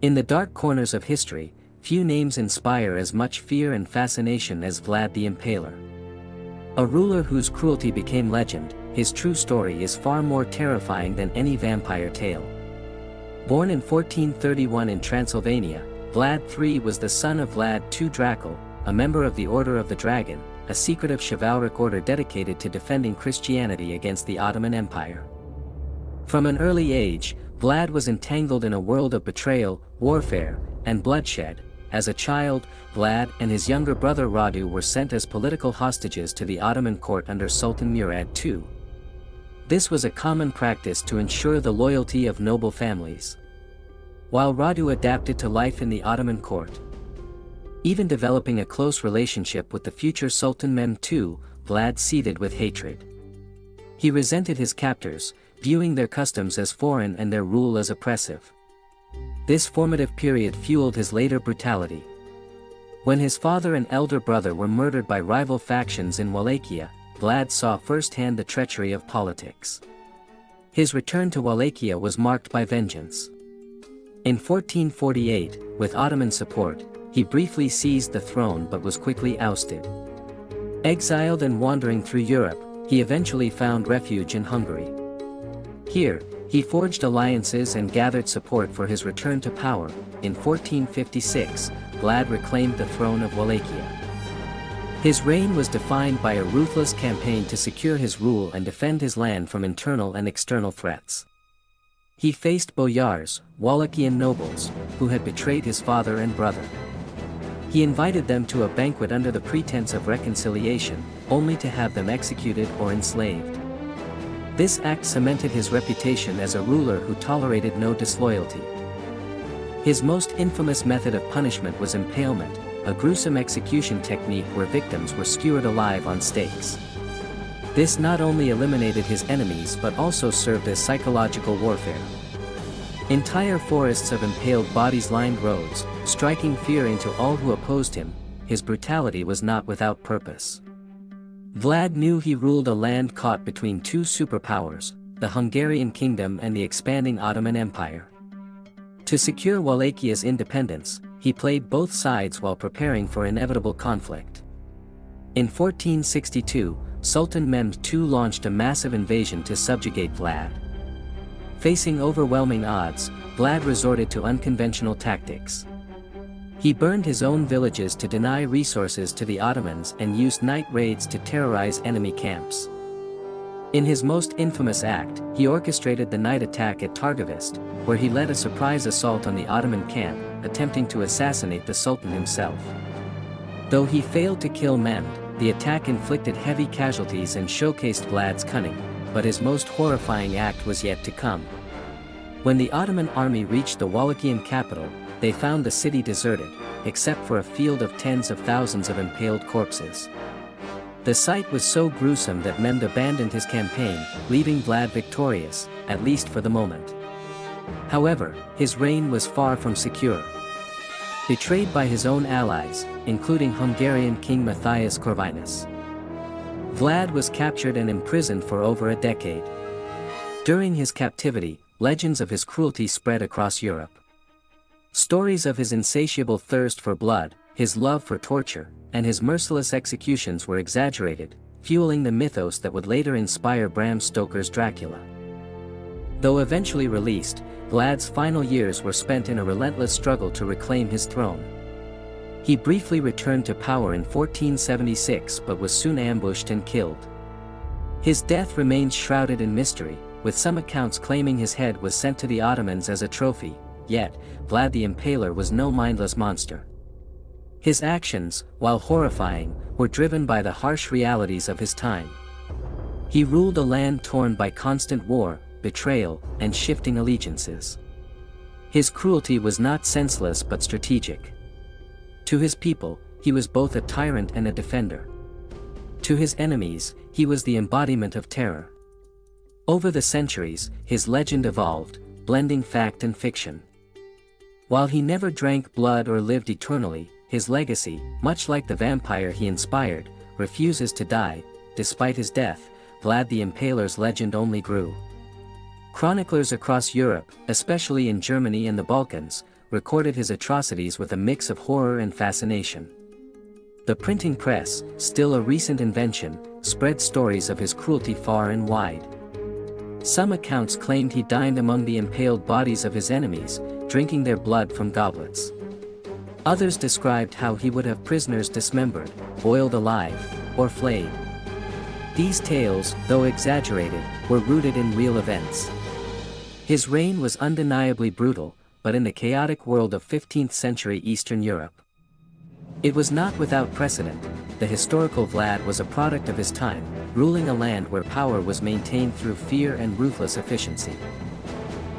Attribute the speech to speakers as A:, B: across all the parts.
A: In the dark corners of history, few names inspire as much fear and fascination as Vlad the Impaler. A ruler whose cruelty became legend, his true story is far more terrifying than any vampire tale. Born in 1431 in Transylvania, Vlad III was the son of Vlad II Dracula, a member of the Order of the Dragon, a secretive chivalric order dedicated to defending Christianity against the Ottoman Empire. From an early age, Vlad was entangled in a world of betrayal, warfare, and bloodshed. As a child, Vlad and his younger brother Radu were sent as political hostages to the Ottoman court under Sultan Murad II. This was a common practice to ensure the loyalty of noble families. While Radu adapted to life in the Ottoman court, even developing a close relationship with the future Sultan Mehmed II, Vlad seethed with hatred. He resented his captors, viewing their customs as foreign and their rule as oppressive. This formative period fueled his later brutality. When his father and elder brother were murdered by rival factions in Wallachia, Vlad saw firsthand the treachery of politics. His return to Wallachia was marked by vengeance. In 1448, with Ottoman support, he briefly seized the throne but was quickly ousted. Exiled and wandering through Europe, he eventually found refuge in Hungary. Here, he forged alliances and gathered support for his return to power. In 1456, Vlad reclaimed the throne of Wallachia. His reign was defined by a ruthless campaign to secure his rule and defend his land from internal and external threats. He faced boyars, Wallachian nobles, who had betrayed his father and brother. He invited them to a banquet under the pretense of reconciliation, only to have them executed or enslaved. This act cemented his reputation as a ruler who tolerated no disloyalty. His most infamous method of punishment was impalement, a gruesome execution technique where victims were skewered alive on stakes. This not only eliminated his enemies but also served as psychological warfare. Entire forests of impaled bodies lined roads, striking fear into all who opposed him. His brutality was not without purpose. Vlad knew he ruled a land caught between two superpowers, the Hungarian kingdom and the expanding Ottoman Empire. To secure Wallachia's independence, he played both sides while preparing for inevitable conflict. In 1462, Sultan Mehmed II launched a massive invasion to subjugate Vlad. Facing overwhelming odds, Vlad resorted to unconventional tactics. He burned his own villages to deny resources to the Ottomans and used night raids to terrorize enemy camps. In his most infamous act, he orchestrated the night attack at Targovist, where he led a surprise assault on the Ottoman camp, attempting to assassinate the Sultan himself. Though he failed to kill Mehmed, the attack inflicted heavy casualties and showcased Vlad's cunning, but his most horrifying act was yet to come. When the Ottoman army reached the Wallachian capital, they found the city deserted, except for a field of tens of thousands of impaled corpses. The sight was so gruesome that Mehmed abandoned his campaign, leaving Vlad victorious, at least for the moment. However, his reign was far from secure. Betrayed by his own allies, including Hungarian King Matthias Corvinus, Vlad was captured and imprisoned for over a decade. During his captivity, legends of his cruelty spread across Europe. Stories of his insatiable thirst for blood, his love for torture, and his merciless executions were exaggerated, fueling the mythos that would later inspire Bram Stoker's Dracula. Though eventually released, Vlad's final years were spent in a relentless struggle to reclaim his throne. He briefly returned to power in 1476 but was soon ambushed and killed. His death remains shrouded in mystery, with some accounts claiming his head was sent to the Ottomans as a trophy. Yet, Vlad the Impaler was no mindless monster. His actions, while horrifying, were driven by the harsh realities of his time. He ruled a land torn by constant war, betrayal, and shifting allegiances. His cruelty was not senseless but strategic. To his people, he was both a tyrant and a defender. To his enemies, he was the embodiment of terror. Over the centuries, his legend evolved, blending fact and fiction. While he never drank blood or lived eternally, his legacy, much like the vampire he inspired, refuses to die. Despite his death, Vlad the Impaler's legend only grew. Chroniclers across Europe, especially in Germany and the Balkans, recorded his atrocities with a mix of horror and fascination. The printing press, still a recent invention, spread stories of his cruelty far and wide. Some accounts claimed he dined among the impaled bodies of his enemies, drinking their blood from goblets. Others described how he would have prisoners dismembered, boiled alive, or flayed. These tales, though exaggerated, were rooted in real events. His reign was undeniably brutal, but in the chaotic world of 15th century Eastern Europe. It was not without precedent. The historical Vlad was a product of his time, ruling a land where power was maintained through fear and ruthless efficiency.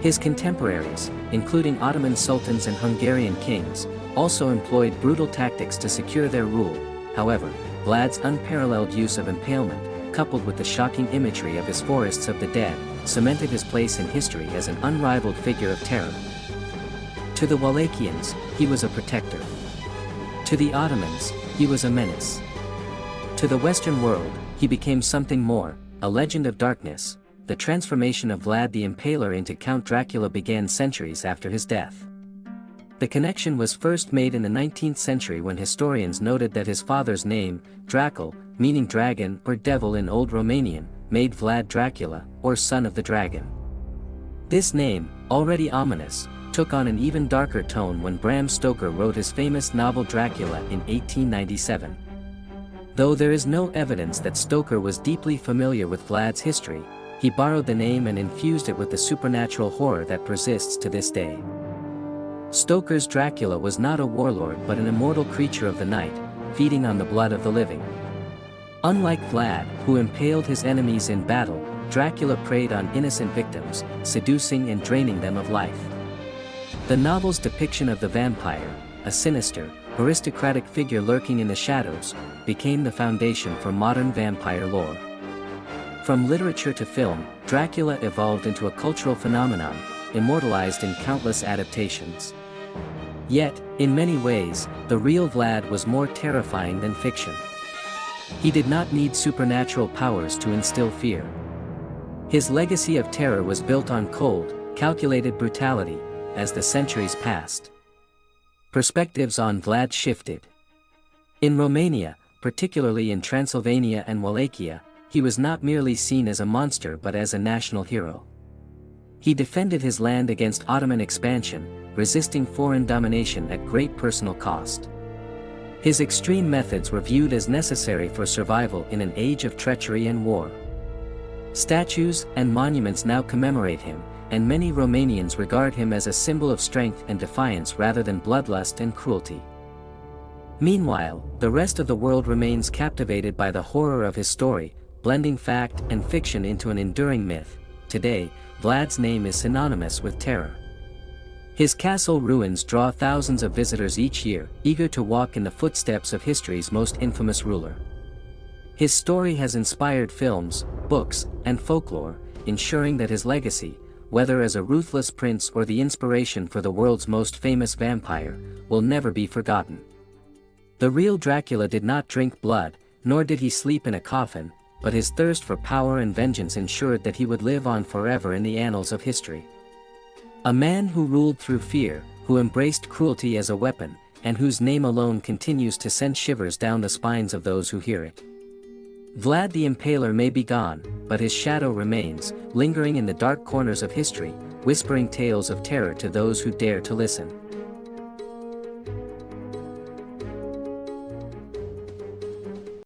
A: His contemporaries, including Ottoman sultans and Hungarian kings, also employed brutal tactics to secure their rule. However, Vlad's unparalleled use of impalement, coupled with the shocking imagery of his forests of the dead, cemented his place in history as an unrivaled figure of terror. To the Wallachians, he was a protector. To the Ottomans, he was a menace. To the Western world, he became something more, a legend of darkness. The transformation of Vlad the Impaler into Count Dracula began centuries after his death. The connection was first made in the 19th century when historians noted that his father's name, Dracul, meaning dragon or devil in Old Romanian, made Vlad Dracula, or son of the dragon. This name, already ominous, took on an even darker tone when Bram Stoker wrote his famous novel Dracula in 1897. Though there is no evidence that Stoker was deeply familiar with Vlad's history, he borrowed the name and infused it with the supernatural horror that persists to this day. Stoker's Dracula was not a warlord but an immortal creature of the night, feeding on the blood of the living. Unlike Vlad, who impaled his enemies in battle, Dracula preyed on innocent victims, seducing and draining them of life. The novel's depiction of the vampire, a sinister, aristocratic figure lurking in the shadows, became the foundation for modern vampire lore. From literature to film, Dracula evolved into a cultural phenomenon, immortalized in countless adaptations. Yet, in many ways, the real Vlad was more terrifying than fiction. He did not need supernatural powers to instill fear. His legacy of terror was built on cold, calculated brutality. As the centuries passed, perspectives on Vlad shifted. In Romania, particularly in Transylvania and Wallachia, he was not merely seen as a monster but as a national hero. He defended his land against Ottoman expansion, resisting foreign domination at great personal cost. His extreme methods were viewed as necessary for survival in an age of treachery and war. Statues and monuments now commemorate him, and many Romanians regard him as a symbol of strength and defiance rather than bloodlust and cruelty. Meanwhile, the rest of the world remains captivated by the horror of his story, blending fact and fiction into an enduring myth. Today, Vlad's name is synonymous with terror. His castle ruins draw thousands of visitors each year, eager to walk in the footsteps of history's most infamous ruler. His story has inspired films, books, and folklore, ensuring that his legacy, whether as a ruthless prince or the inspiration for the world's most famous vampire, will never be forgotten. The real Dracula did not drink blood, nor did he sleep in a coffin, but his thirst for power and vengeance ensured that he would live on forever in the annals of history. A man who ruled through fear, who embraced cruelty as a weapon, and whose name alone continues to send shivers down the spines of those who hear it. Vlad the Impaler may be gone, but his shadow remains, lingering in the dark corners of history, whispering tales of terror to those who dare to listen.